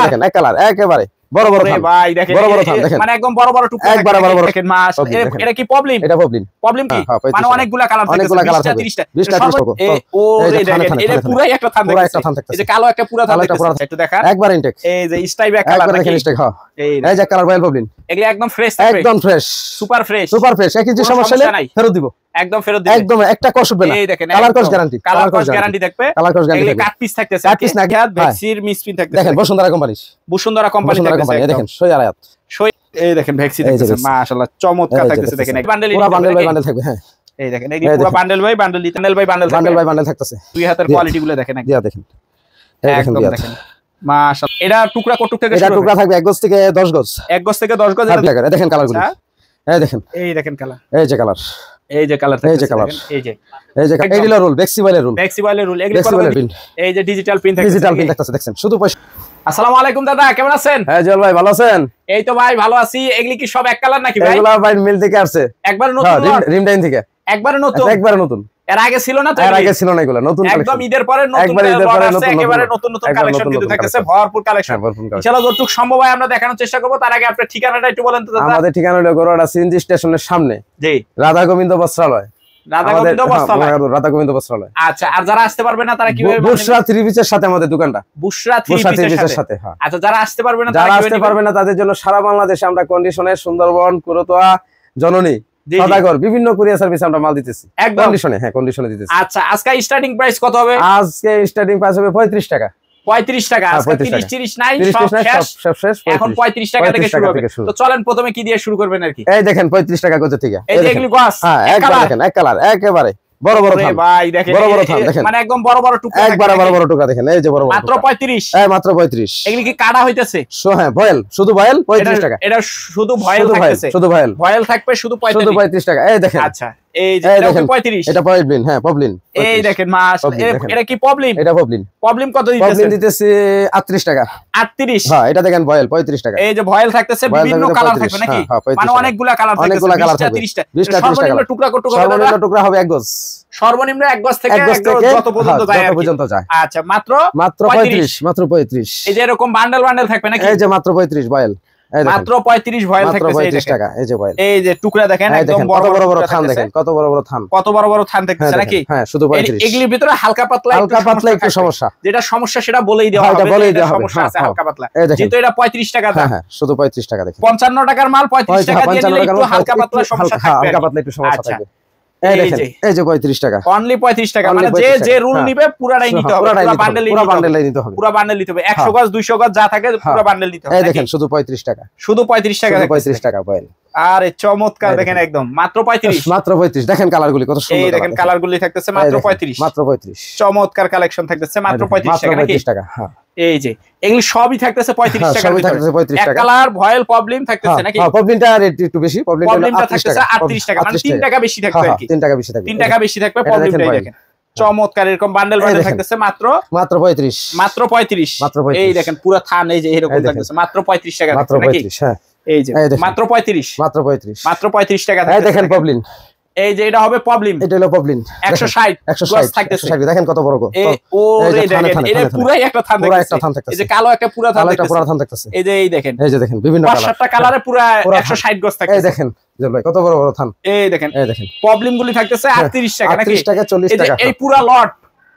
দেখেন এক কালার একেবারে বড় বড় থান ভাই দেখেন বড় বড় থান দেখেন মানে একদম বড় বড় টুকরা একবারে বড় বড় দেখেন মাস এটা কি প্রবলেম এটা প্রবলেম কি মানে অনেকগুলা কালার থাকে 20টা 30টা ও রে দেখেন এটা পুরাই একটা থান দেখেন এই যে কালো একটা পুরা থান দেখেন একটু দেখান একবার ইনটেক এই যে স্টাইপ এক কালার দেখেন স্টাইপ হ্যাঁ এই যে কালার প্রবলেম এগুলা একদম ফ্রেশ একদম ফ্রেশ সুপার ফ্রেশ একই যে সমস্যা নেই ফেরত দিব একদম ফেরত দিবেন একদম একটা কষ্ট হবে না এই দেখেন কালার কস গ্যারান্টি থাকবে কালার কস গ্যারান্টি এগুলা কাট পিস থাকতেছে কাট পিস না ভ্যাক্সির মিসপ্রিন্ট থাকতেছে দেখেন বসুন্ধরা কোম্পানি থাকতেছে দেখেন সই আয়াত এই দেখেন ভ্যাক্সি থাকতেছে মাশাআল্লাহ চমৎকার থাকতেছে দেখেন বান্ডেল পুরো বান্ডেল থাকবে হ্যাঁ এই দেখেন এই পুরো বান্ডেল বাই বান্ডেল থাকতেছে দুই হাতের কোয়ালিটি গুলো দেখেন দেখেন একদম দেখেন মাশাআল্লাহ এটা টুকরা কত থেকে এটা টুকরা থাকবে 1 গজ থেকে 10 গজ 1 গজ থেকে 10 গজ এটা দেখেন কালারগুলো এই দেখেন কালার এই যে কালার এই যে কালার এই যে রুল বেক্সিবাইলের রুল এই যে ডিজিটাল পিন থাকতেছে দেখেন শুধু পয়সা। আসসালামু আলাইকুম দাদা কেমন আছেন? হ্যাঁ জল ভাই ভালো আছেন? এই তো ভাই ভালো আছি। এগুলি কি সব এক কালার নাকি ভাই? এগুলা ভাই মিল থেকে আসছে একবারে নতুন রিমটাইন থেকে একবারে নতুন এর আগে ছিল না তো? এর আগে ছিল না এগুলা নতুন কালেকশন একদম ঈদের পরে নতুন একেবারে নতুন কালেকশন কিন্তু থাকতেছে ভরপুর কালেকশন ইনশাআল্লাহ যতটুকু সম্ভব হয় আমরা দেখানোর চেষ্টা করব। তার আগে আপনার ঠিকানাটা একটু বলেন তো দাদা। আমাদের ঠিকানা হলো গরুড়া সিএনজি স্টেশনের সামনে জি রাধা গোবিন্দ বস্ত্রালয় আচ্ছা আর যারা আসতে পারবে না তারা কিভাবে? বুশরা থ্রি পিসের সাথে আমাদের দোকানটা বুশরা থ্রি পিসের সাথে। আচ্ছা যারা আসতে পারবে না তাদের জন্য সারা বাংলাদেশে আমরা কন্ডিশনে সুন্দরবন কুরতোয়া জননী সদাগর বিভিন্ন কুরিয়ার সার্ভিস আমরা মাল দিতেছি কন্ডিশনে। হ্যাঁ কন্ডিশনে দিতেছি। আচ্ছা আজকে স্টার্টিং প্রাইস কত হবে? আজকে স্টার্টিং প্রাইস হবে 35 টাকা। 35 টাকা। আজকে 30 নাই সব শেষ। এখন 35 টাকা থেকে শুরু হবে। তো চলেন প্রথমে কি দিয়ে শুরু করবেন আর কি? এই দেখেন 35 টাকা কত থেকে এই যে এগুলি গাছ হ্যাঁ একবার দেখেন এক কালার একেবারে বড় বড় থান ভাই দেখেন বড় বড় থান দেখেন মানে একদম বড় বড় টুকরা একবারে বড় বড় টুকরা দেখেন এই যে বড় বড় মাত্র 35। হ্যাঁ মাত্র 35। এগুলি কি কাটা হইতেছে? হ্যাঁ ভয়েল শুধু ভয়েল 35 টাকা। এটা শুধু ভয়েল থাকতেছে শুধু ভয়েল থাকবে শুধু 35 টাকা। এই দেখেন আচ্ছা এই যে এটা 35 এটা প্রবলেম হ্যাঁ প্রবলেম এই দেখেন মাশাআল্লাহ এটা কি প্রবলেম? এটা প্রবলেম কত দিতেছে? প্রবলেম দিতেছি 38 টাকা। 38 হ্যাঁ এটা দেখেন ভয়েল 35 টাকা। এই যে ভয়েল থাকতেছে বিভিন্ন কালার থাকবে নাকি? মানে অনেকগুলা কালার থাকবে 20টা 30টা সর্বনিম্ন টুকরা হবে 1 গজ সর্বনিম্ন 1 গজ থেকে যত পর্যন্ত যায় আচ্ছা মাত্র 35 এই যে এরকম বান্ডেল থাকবে নাকি? এই যে মাত্র 35 ভয়েল মাত্র 35 ভয়েল থাকতেছে 35 টাকা। এই যে ভয়েল এই যে টুকরা দেখেন একদম বড় বড় থান দেখেন কত বড় বড় থান থাকতেছে নাকি? হ্যাঁ শুধু 35। এগুলির ভিতরে হালকা পাতলা একটু সমস্যা যেটা সমস্যা সেটা বলেই দেওয়া হবে সমস্যা আছে হালকা পাতলা যেহেতু এটা 35 টাকা দাম। হ্যাঁ শুধু 35 টাকা দেখেন 55 টাকার মাল 35 টাকা দিয়ে নিলে একটু হালকা পাতলা সমস্যা থাকবে হালকা পাতলা একটু সমস্যা থাকবে। এই দেখেন এই যে 35 টাকা অনলি 35 টাকা মানে যে রুল নিবে পুরাটাই নিতে হবে পুরো বান্ডেল নিতে হবে 100 গজ 200 গজ যা থাকে পুরো বান্ডেল নিতে হবে। এই দেখেন শুধু 35 টাকা শুধু 35 টাকা 35 টাকা ভয়েল। আরে চমৎকার দেখেন একদম মাত্র 35 দেখেন কালারগুলি কত সুন্দর। এই দেখেন কালারগুলি থাকতেছে মাত্র 35 চমৎকার কালেকশন থাকতেছে মাত্র 35 টাকা হ্যাঁ এই যে এগুলি সবই থাকতেছে 35 টাকা এক কালার ভয়েল প্রবলেম থাকতেছে নাকি? হ্যাঁ প্রবলেমটা রেট একটু বেশি প্রবলেমটা থাকতেছে 38 টাকা মানে 3 টাকা বেশি থাকবে আর কি 3 টাকা বেশি থাকবে 3 টাকা বেশি থাকবে প্রবলেমটাই দেখেন চমৎকার এরকম বান্ডেল থাকতেছে মাত্র 35 এই দেখেন পুরো থান এই যে এরকম থাকতেছে মাত্র 35 টাকা মাত্র 35 হ্যাঁ এই যে মাত্র 35 টাকা এই দেখেন প্রবলেম এই যে এটা হবে প্রবলেম এটা হলো প্রবলেম 160 থাকতেছে দেখেন কত বড় ও রে দেখেন এটা পুরাই একটা থান থাকতেছে এই যে কালো একটা পুরো থান থাকতেছে এই যে দেখেন বিভিন্ন কালার 7টা কালারে পুরো 160 গজ থাকতেছে। এই দেখেন জল ভাই কত বড় থান এই দেখেন প্রবলেম গুলি থাকতেছে 38 টাকা নাকি? 38 টাকা 40 টাকা এই পুরো লট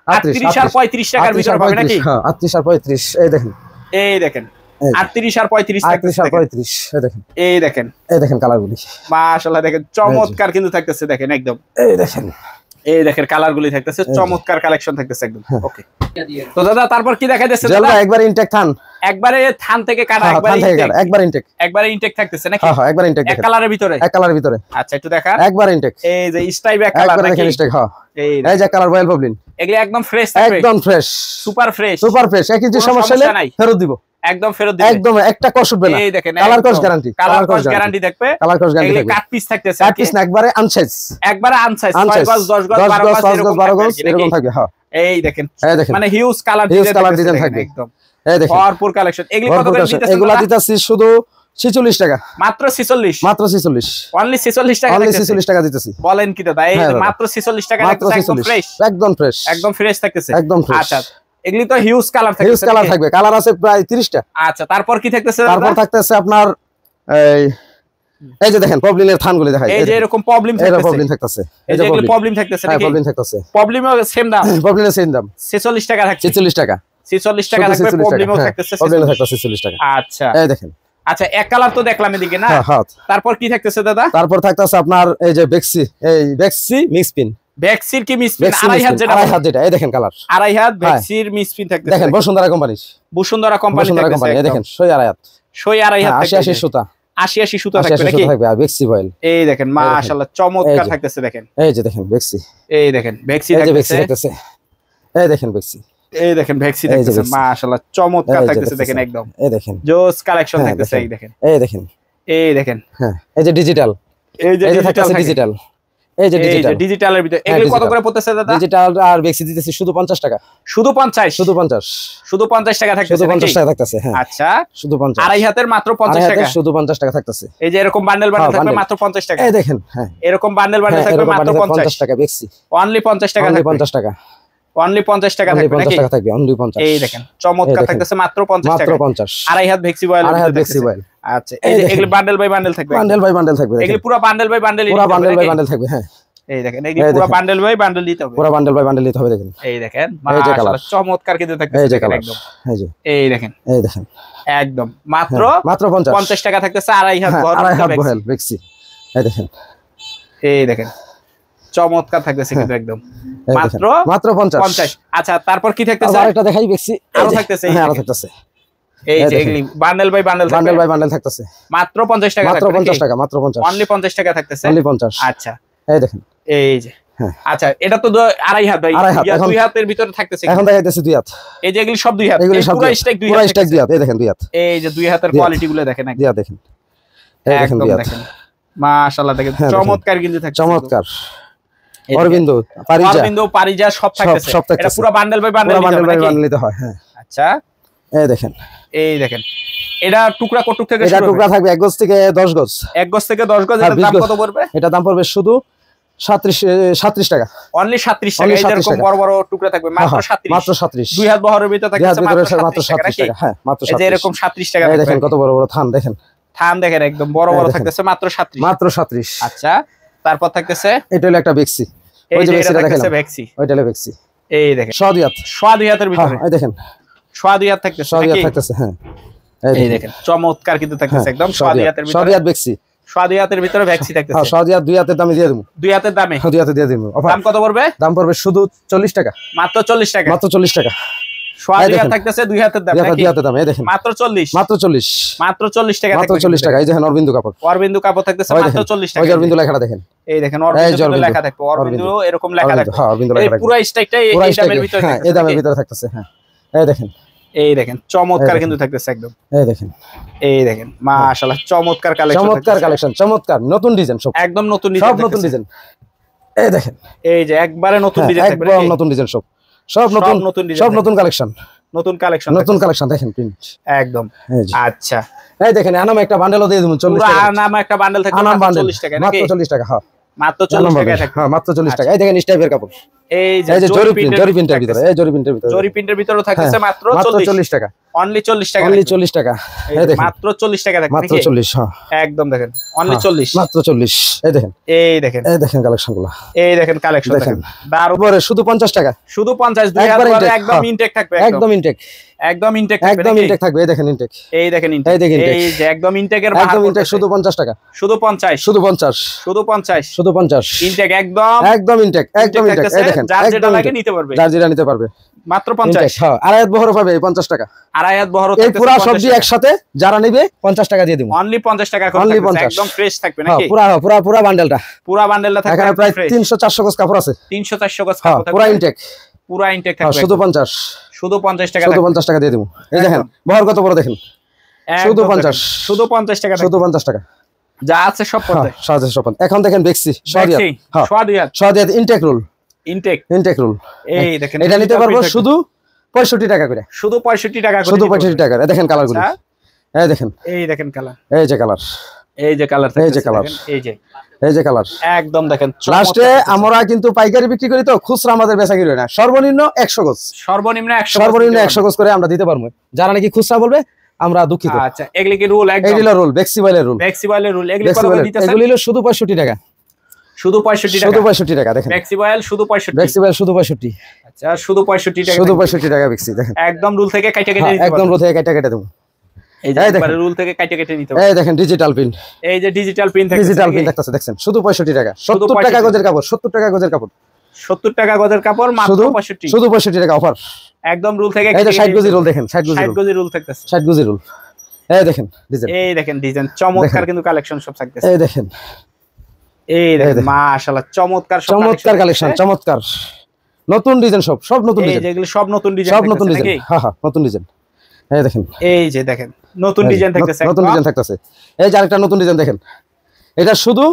38 আর 35 টাকার ভিতরে পাবে নাকি? হ্যাঁ 38 আর 35 এই দেখেন 38 আর 35 এই দেখেন কালারগুলি মাশাআল্লাহ দেখেন চমৎকার কিন্তু থাকতেছে দেখেন একদম এই দেখেন কালারগুলি থাকতেছে চমৎকার কালেকশন থাকতেছে একদম ওকে। তো দাদা তারপর কি দেখাইতেছে দাদা? একবার ইনটেক থান একবারে থান থেকে কাটা একবারে ইনটেক থাকতেছে নাকি? হ্যাঁ একবার ইনটেক এক কালারের ভিতরে আচ্ছা একটু দেখা একবার ইনটেক এই যে স্টাইপ এক কালার নাকি? দেখেন স্টাইপ হ্যাঁ এই যে কালার ভয়েল প্রবলেম এগুলি একদম ফ্রেশ থাকবে একদম ফ্রেশ সুপার ফ্রেশ একই যে সমস্যা নেই ফেরত দিব একদম ফেরত দিবেন একদম একটা কষ্ট হবে না। এই দেখেন কালার কস গ্যারান্টি থাকবে কালার কস গ্যারান্টি কাট পিস থাকতেছে কাট পিস না একবারে আনসাইজ 6 গজ 10 গজ 12 গজ এরকম থাকবে হ্যাঁ এই দেখেন মানে হিউজ কালার ডিজাইন থাকবে একদম এই দেখেন ভরপুর কালেকশন এগুলি কত করে দিতেছেন? এগুলা দিতেছি শুধু 46 টাকা মাত্র 46 অনলি 46 টাকা 46 টাকা দিতেছি। বলেন কি দাদা এই মাত্র 46 টাকা একদম ফ্রেশ থাকতেছে একদম ফ্রেশ। আচ্ছা এগুলি তো হিউজ কালার থাকবে, হিউজ কালার থাকবে, কালার আছে প্রায় 30টা। আচ্ছা, তারপর কি থাকতেছে? তারপর থাকতেছে আপনার এই যে দেখেন প্রবলেমের থানগুলো দেখাই, এই যে এরকম প্রবলেম থাকতেছে, এরকম প্রবলেম থাকতেছে, এই যে এগুলো প্রবলেম থাকতেছে নাকি? প্রবলেম থাকতেছে, প্রবলেমও সেম দাম, প্রবলেমের সেম দাম 46 টাকা থাকছে, 46 টাকা, 46 টাকা থাকবে, প্রবলেমও থাকতেছে, প্রবলেমও থাকতেছে 46 টাকা। আচ্ছা, এই দেখেন, আচ্ছা এক কালার তো দেখলাম এদিকে না? তারপর কি থাকতেছে দাদা? তারপর থাকতেছে আপনার এই যে বেক্সি, এই বেক্সি মিক্স পিন, বেক্সির কি মিস পিন আড়াই হাত যেটা, আড়াই হাত যেটা, এই দেখেন কালার আড়াই হাত বেক্সির মিস পিন থাকতেছে, দেখেন বসুন্ধরা কোম্পানি, বসুন্ধরা কোম্পানি থাকতেছে, এই দেখেন সই আড়াই হাত, সই আড়াই হাত, 80 সুতা, 80 সুতা থাকবে নাকি? আর বেক্সি ফয়েল, এই দেখেন মাশাআল্লাহ চমৎকার থাকতেছে, দেখেন এই যে দেখেন বেক্সি, এই দেখেন বেক্সি থাকতেছে, এই দেখেন বেক্সি, এই দেখেন ভেক্সি থাকতেছে, মাশাআল্লাহ চমৎকার থাকতেছে, দেখেন একদম এই দেখেন জোস কালেকশন থাকতেছে, এই দেখেন, এই দেখেন, এই দেখেন, হ্যাঁ এই যে ডিজিটাল, এই যে ডিজিটাল, ডিজিটাল, এই যে ডিজিটালের ভিতরে এগুলো কত করে পড়তেছে দাদা? ডিজিটাল আর বেক্সি দিতেছি শুধু 50 টাকা, শুধু 50, শুধু 50, শুধু 50 টাকা থাকতেছে, শুধু 50 টাকা থাকতেছে, হ্যাঁ আচ্ছা শুধু 50, আড়াই হাতের মাত্র 50 টাকা, শুধু 50 টাকা থাকতেছে, এই যে এরকম বান্ডেল বান্ডেল থাকবে মাত্র 50 টাকা, এই দেখেন, হ্যাঁ এরকম বান্ডেল বান্ডেল থাকবে মাত্র 50 টাকা, বেক্সি অনলি 50 টাকা থাকবে, 50 টাকা, অনলি 50 টাকা থাকবে নাকি? 50 টাকা থাকবে, অনলি 50, এই দেখেন চমৎকার থাকতেছে মাত্র 50 টাকা, মাত্র 50, আড়াই হাত ভেক্সি বয়েল, আড়াই হাত ভেক্সি বয়েল, আচ্ছা এই যে এগুলো বান্ডেল বাই বান্ডেল থাকবে, বান্ডেল বাই বান্ডেল থাকবে, এগুলো পুরো বান্ডেল বাই বান্ডেল, পুরো বান্ডেল বাই বান্ডেল থাকবে, হ্যাঁ এই দেখেন এগুলো পুরো বান্ডেল বাই বান্ডেল দিতে হবে, পুরো বান্ডেল বাই বান্ডেল দিতে হবে, দেখেন এই দেখেন মাশাআল্লাহ চমৎকার কিন্তু থাকতেছে, এই যে কালার, এই যে এই দেখেন, এই দেখেন একদম মাত্র 50 টাকা থাকতেছে, আড়াই হাত বহল বেক্সি, এই দেখেন, এই দেখেন চমৎকার থাকতেছে কিন্তু একদম মাত্র 50। আচ্ছা তারপর কি থাকতেছে? আরেকটা দেখাই বেক্সি, আরো থাকতেছে, হ্যাঁ আরো থাকতেছে, এই যে এগুলি bundle by bundle, bundle by bundle থাকতেছে, মাত্র 50 টাকা, মাত্র 50 টাকা, মাত্র 50, অনলি 50 টাকা থাকতেছে, অনলি 50, আচ্ছা এই দেখেন, এই যে আচ্ছা এটা তো আড়াই হাত ভাই, দুই হাতের ভিতরে থাকতেছে, এখন দেখাইতেছে দুই হাত, এই যে এগুলি সব দুই হাত, এগুলি সব পুরো স্ট্যাক দুই হাত, পুরো স্ট্যাক দুই হাত, এই দেখেন দুই হাত, এই যে দুই হাতের কোয়ালিটি গুলো দেখেন, দুই হাত দেখেন, এই দেখেন দুই হাত, দেখেন মাশাআল্লাহ দেখেন চমৎকার কিন্তু থাকছে, চমৎকার, অরবিন্দ পারিজা সব থাকতেছে, এটা পুরো বান্ডেল বাই বান্ডেল নিতে হয়, হ্যাঁ আচ্ছা এই দেখেন, এই দেখেন এটা টুকরা কত থেকে শুরু? এটা টুকরা থাকবে 1 গজ থেকে 10 গজ, 1 গজ থেকে 10 গজ, এর দাম কত পড়বে? এটা দাম পড়বে শুধু 37 টাকা, অনলি 37 টাকা, এই এরকম বড় বড় টুকরা থাকবে মাত্র 37, মাত্র 37, দুই হাত বহরের ভিতর থাকতেছে মাত্র 37 টাকা, হ্যাঁ মাত্র 37, এই যে এরকম 37 টাকা, এই দেখেন কত বড় বড় থান, দেখেন থান দেখেন একদম বড় বড় থাকতেছে মাত্র 37, মাত্র 37, আচ্ছা তারপর থাকতেছে এটা হলো একটা বেক্সি, ওই যে এটা থাকতেছে বেক্সি, ওইটা হলো বেক্সি, এই দেখেন সোয়াদিয়াত, সোয়াদিয়াতের ভিতরে, এই দেখেন সোয়াদিয়াত থাকতেছে, সোয়াদিয়াত থাকতেছে, হ্যাঁ এই দেখেন চমৎকার কিন্তু থাকতেছে একদম সোয়াদিয়াতের ভিতরে, সোয়াদিয়াত বেক্সি, সোয়াদিয়াতের ভিতরে বেক্সি থাকতেছে, হ্যাঁ সোয়াদিয়াত দুই হাতের দামে দিয়ে দেব, দুই হাতের দামে, দুই হাতে দিয়ে দেব, দাম কত পড়বে? দাম পড়বে শুধু 40 টাকা, মাত্র 40 টাকা, মাত্র 40 টাকা, সোয়াদিয়াত থাকতেছে দুই হাতের দামে, দুই হাতের দামে, এই দেখেন মাত্র 40, মাত্র 40, মাত্র 40 টাকা, মাত্র 40 টাকা, এই দেখেন অরবিন্দু কাপড়, অরবিন্দু কাপড় থাকতেছে মাত্র 40 টাকা, ওই অরবিন্দু লেখাটা দেখেন, এই দেখেন অরবিন্দু লেখা থাকবে, অরবিন্দু এরকম লেখা থাকবে, হ্যাঁ অরবিন্দু লেখা থাকবে, পুরো স্ট্যাকটা এই দামের ভিতরে, হ্যাঁ এই দামের ভিতরে থাকতেছে, হ্যাঁ এই দেখেন, এই দেখেন চমৎকার কিন্তু থাকতেছে একদম, এই দেখেন, এই দেখেন মাশাআল্লাহ চমৎকার কালেকশন, চমৎকার কালেকশন, চমৎকার নতুন ডিজাইন, সব একদম নতুন ডিজাইন, সব নতুন ডিজাইন, এই দেখেন, এই যে একবারে নতুন ডিজাইন থাকবে, একদম নতুন ডিজাইন, সব নতুন ডিজাইন, সব নতুন কালেকশন, নতুন কালেকশন, দেখেন প্রিন্ট একদম, আচ্ছা এই দেখেন আনাম একটা বান্ডেলও দিয়ে দেবো 40 টাকা, আনাম একটা বান্ডেল থাকবে মাত্র 40 টাকা, মাত্র 40 টাকা, হ্যাঁ মাত্র 40 টাকা থাকবে, হ্যাঁ মাত্র 40 টাকা, এই দেখেন স্টাইপের কাপড়, এই যে জরি প্রিন্টের ভিতরে, এই জরি প্রিন্টের ভিতরে, জরি প্রিন্টের ভিতরে থাকতেছে মাত্র 40 টাকা, অনলি 40 টাকা, অনলি 40 টাকা, এই দেখেন মাত্র 40 টাকা থাকবে, মাত্র 40, হ্যাঁ একদম দেখেন অনলি 40, মাত্র 40, এই দেখেন, এই দেখেন কালেকশনগুলো, এই দেখেন কালেকশন দেখেন, তার উপরে শুধু 50 টাকা, শুধু 50, দুই হাত বহরে একদম ইনটেক থাকবে, একদম ইনটেক, একদম ইনটেক থাকবে, এই দেখেন ইনটেক, এই দেখেন ইনটেক, এই যে একদম ইনটেকের একদম ইনটেক, শুধু 50 টাকা, শুধু 50, শুধু 50, শুধু 50, শুধু 50 ইনটেক, একদম ইনটেক, একদম ইনটেক, এই দেখেন যার যেটা লাগে নিতে পারবে, যার যেটা নিতে পারবে, মাত্র 50, হ্যাঁ আড়াই হাত বহর পাবে 50 টাকা, আড়াই হাত বহর এই পুরো সবজি একসাথে যারা নেবে 50 টাকা দিয়ে দেব, অনলি 50 টাকা করে, একদম ফ্রেশ থাকবে নাকি? পুরো বান্ডেলটা, পুরো বান্ডেলটা থাকবে, এখানে প্রায় 300-400 গজ কাপড় আছে, 300-400 গজ কাপড় থাকবে, পুরো ইনটেক থাকবে, শুধু 50, শুধু 50 টাকা, শুধু 50 টাকা দিয়ে দেব, এই দেখেন বহর কত বড় দেখেন, শুধু 50, শুধু 50 টাকা, শুধু 50 টাকা, যা আছে সব 50, এখন দেখেন বেক্সি, সোয়াদিয়াত ইনটেক রোল, ইনটেক রোল, এই দেখেন এটা নিতে পারবো শুধু 65 টাকা করে, শুধু 65 টাকা করে, শুধু 65 টাকা, দেখেন কালারগুলো, এই দেখেন, এই দেখেন কালার, এই যে কালার, এই যে কালার, এই যে কালার, এই যে এই যে কালার একদম দেখেন। লাস্টে আমরা কিন্তু পাইকারি বিক্রি করি তো, খুচরা আমাদের বেচা কিনে না। সর্বনিম্ন 100 গজ, সর্বনিম্ন 100 গজ করে আমরা দিতে পারবো। যারা নাকি খুচরা বলবে আমরা দুঃখিত। আচ্ছা, এগুলি কি রুল? একদম এগুলো রুল, বেক্সিবাইলের রুল, বেক্সিবাইলের রুল। এগুলি কত দিতেছেন? এগুলো শুধু 65 টাকা, শুধু 65 টাকা, শুধু 65 টাকা। দেখেন বেক্সিবাইল শুধু 65, বেক্সিবাইল শুধু 65। আচ্ছা, শুধু 65 টাকা, শুধু 65 টাকা বেক্সি। দেখেন একদম রুল থেকে কাটা কেটে দিতে পারবেন, একদম রুল থেকে কাটা কেটে দেবো। এই যে একবারে রুল থেকে কাটা কেটে নিতে পারবেন। এই দেখেন ডিজিটাল প্রিন্ট, এই যে ডিজিটাল প্রিন্ট থাকছে, ডিজিটাল প্রিন্ট থাকছে। দেখছেন শুধু 65 টাকা, 70 টাকা গজের কাপড়, 70 টাকা গজের কাপড়, 70 টাকা গজের কাপড় মাত্র 65, শুধু 65 টাকা অফার। একদম রুল থেকে। এই যে 60 গজি রুল, দেখেন 60 গজি রুল থাকতেছে, 60 গজি রুল। এই দেখেন ডিজাইন, এই দেখেন ডিজাইন চমৎকার কিন্তু কালেকশন সব থাকতেছে। এই দেখেন, এই দেখেন মাশাআল্লাহ চমৎকার সব চমৎকার কালেকশন, চমৎকার নতুন ডিজাইন, সব নতুন ডিজাইন। এই যেগুলো সব নতুন ডিজাইন, সব নতুন ডিজাইন। হ্যাঁ হ্যাঁ, নতুন ডিজাইন। এই দেখেন, এই যে দেখেন নতুন ডিজাইন থাকতেছে, নতুন ডিজাইন থাকতেছে। এই যে আরেকটা নতুন ডিজাইন দেখেন, এটা শুধু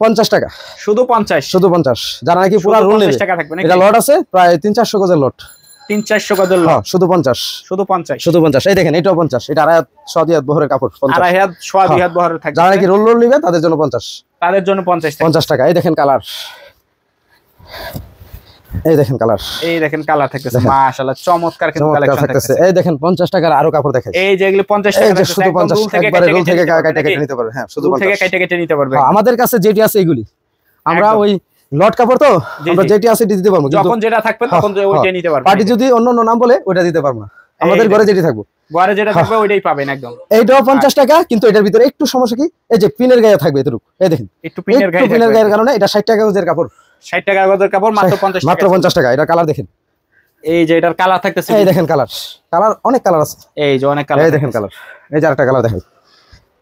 50 টাকা, শুধু 50, শুধু 50। যারা নাকি পুরো রুল নেবে, এটা লট আছে প্রায় 300-400 গজের লট, 300-400 গজের লট, শুধু 50, শুধু 50, শুধু 50। এই দেখেন এটাও 50, এটা আড়াই হাত সোয়া হাত বহরের কাপড়, 50 আড়াই হাত সোয়া হাত বহরের থাকবে। যারা নাকি রোল নেবে তাদের জন্য 50, তাদের জন্য 50 টাকা। এই দেখেন কালার, এই দেখেন কালার, এই দেখেন কালার থাকতেছে মাশাআল্লাহ চমৎকার কিন্তু কালেকশন থাকতেছে। এই দেখেন 50 টাকার আরো কাপড় দেখাই। এই যে এগুলো 50 টাকা, এই যে শুধু 50, একবারে রোল থেকে কাটা কেটে নিতে পারবে। হ্যাঁ, শুধু 50 থেকে কাটা কেটে নিতে পারবে। আমাদের কাছে যেটি আছে এগুলি আমরা ওই লট কাপড় তো, আমরা যেটি আছে দিতে পারবো, যখন যেটা থাকবে তখন ওইটাই নিতে পারবে। পার্টি যদি অন্য নাম বলে ওইটা দিতে পারবো না, আমাদের ঘরে যেটি থাকবে, ঘরে যেটা থাকবে ওইটাই পাবেন একদম। এইটাও 50 টাকা, কিন্তু এটার ভিতরে একটু সমস্যা কি, এই যে পিনের গায়ে থাকবে এতটুকু। এই দেখেন একটু পিনের গায়ের কারণে এটা 60 টাকা গজের কাপড়, 60 টাকা গজের কাপড় মাত্র 50 টাকা, মাত্র 50 টাকা। এটা কালার দেখেন, এই যে এটার কালার থাকতেছে, এই দেখেন কালার, অনেক কালার আছে। এই যে অনেক কালার, এই দেখেন কালার, এই যে আরেকটা কালার দেখেন,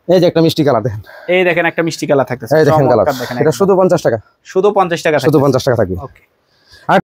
এই যে একটা মিষ্টি কালার দেখেন, এই দেখেন একটা মিষ্টি কালার থাকতেছে। এই দেখেন কালার, এটা শুধু 50 টাকা, শুধু 50 টাকা, শুধু 50 টাকা থাকবে। ওকে।